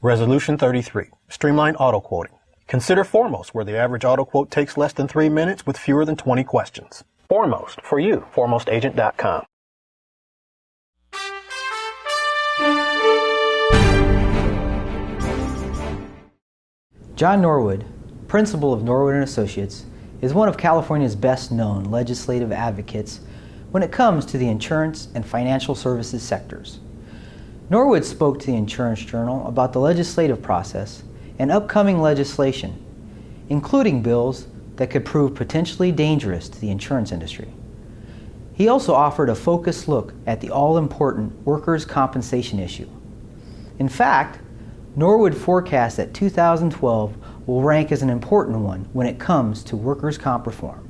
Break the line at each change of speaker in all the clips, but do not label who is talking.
Resolution 33. Streamline auto quoting. Consider Foremost, where the average auto quote takes less than 3 minutes with fewer than 20 questions. Foremost, for you. ForemostAgent.com.
John Norwood, principal of Norwood Associates, is one of California's best-known legislative advocates when it comes to the insurance and financial services sectors. Norwood spoke to the Insurance Journal about the legislative process and upcoming legislation, including bills that could prove potentially dangerous to the insurance industry. He also offered a focused look at the all-important workers' compensation issue. In fact, Norwood forecasts that 2012 will rank as an important one when it comes to workers' comp reform.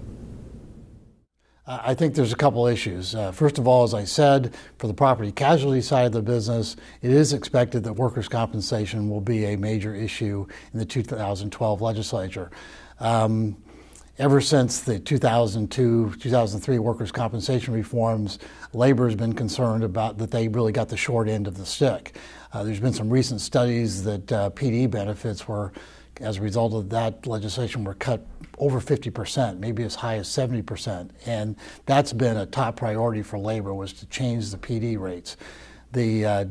I think there's a couple issues. First of all, as I said, for the property casualty side of the business, it is expected that workers' compensation will be a major issue in the 2012 legislature. Ever since the 2002-2003 workers' compensation reforms, labor has been concerned about that they really got the short end of the stick. There's been some recent studies that PD benefits were, as a result of that legislation, were cut over 50%, maybe as high as 70%. And that's been a top priority for labor, was to change the PD rates. The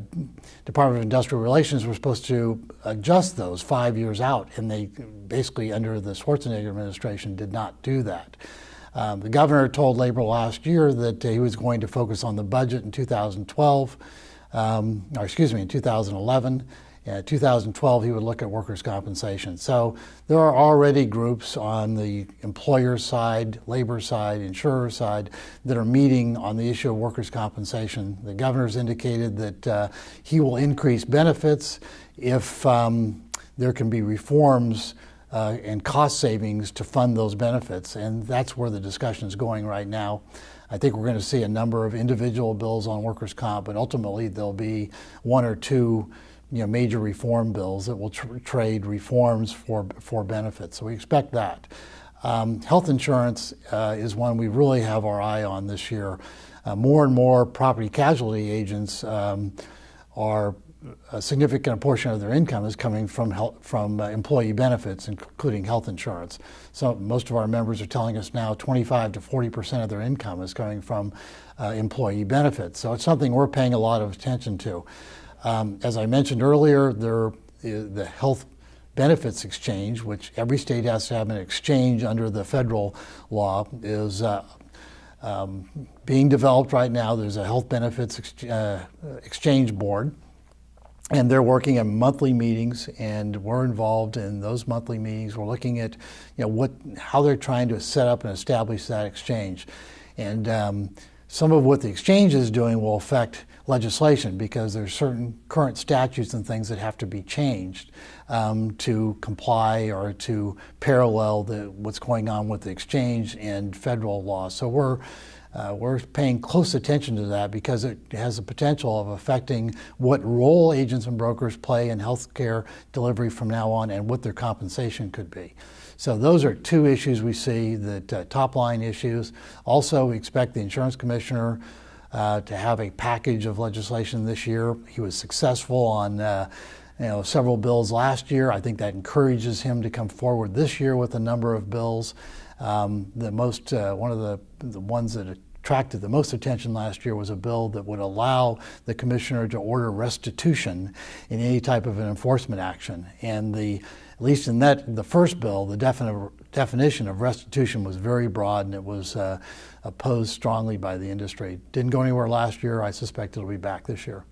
Department of Industrial Relations were supposed to adjust those 5 years out, and they basically, under the Schwarzenegger administration, did not do that. The governor told labor last year that he was going to focus on the budget in 2012, in 2011. In 2012, he would look at workers' compensation. So there are already groups on the employer side, labor side, insurer side that are meeting on the issue of workers' compensation. The governor's indicated that he will increase benefits if there can be reforms and cost savings to fund those benefits, and that's where the discussion is going right now. I think we're going to see a number of individual bills on workers' comp, but ultimately there'll be one or two major reform bills that will trade reforms for benefits. So we expect that. Health insurance is one we really have our eye on this year. More and more property casualty agents are a significant portion of their income is coming from employee benefits, including health insurance. So most of our members are telling us now 25 to 40% of their income is coming from employee benefits. So it's something we're paying a lot of attention to. As I mentioned earlier, the health benefits exchange, which every state has to have an exchange under the federal law, is being developed right now. There's a health benefits exchange board, and they're working at monthly meetings, and we're involved in those monthly meetings. We're looking at how they're trying to set up and establish that exchange. And some of what the exchange is doing will affect legislation, because there's certain current statutes and things that have to be changed to comply or to parallel what's going on with the exchange and federal law. So we're paying close attention to that, because it has the potential of affecting what role agents and brokers play in healthcare delivery from now on, and what their compensation could be. So those are two issues we see, that top line issues. Also, we expect the insurance commissioner to have a package of legislation this year. He was successful on several bills last year. I think that encourages him to come forward this year with a number of bills. One of the ones that attracted the most attention last year was a bill that would allow the commissioner to order restitution in any type of an enforcement action. And at least in the first bill, the definition of restitution was very broad, and it was opposed strongly by the industry. Didn't go anywhere last year. I suspect it'll be back this year.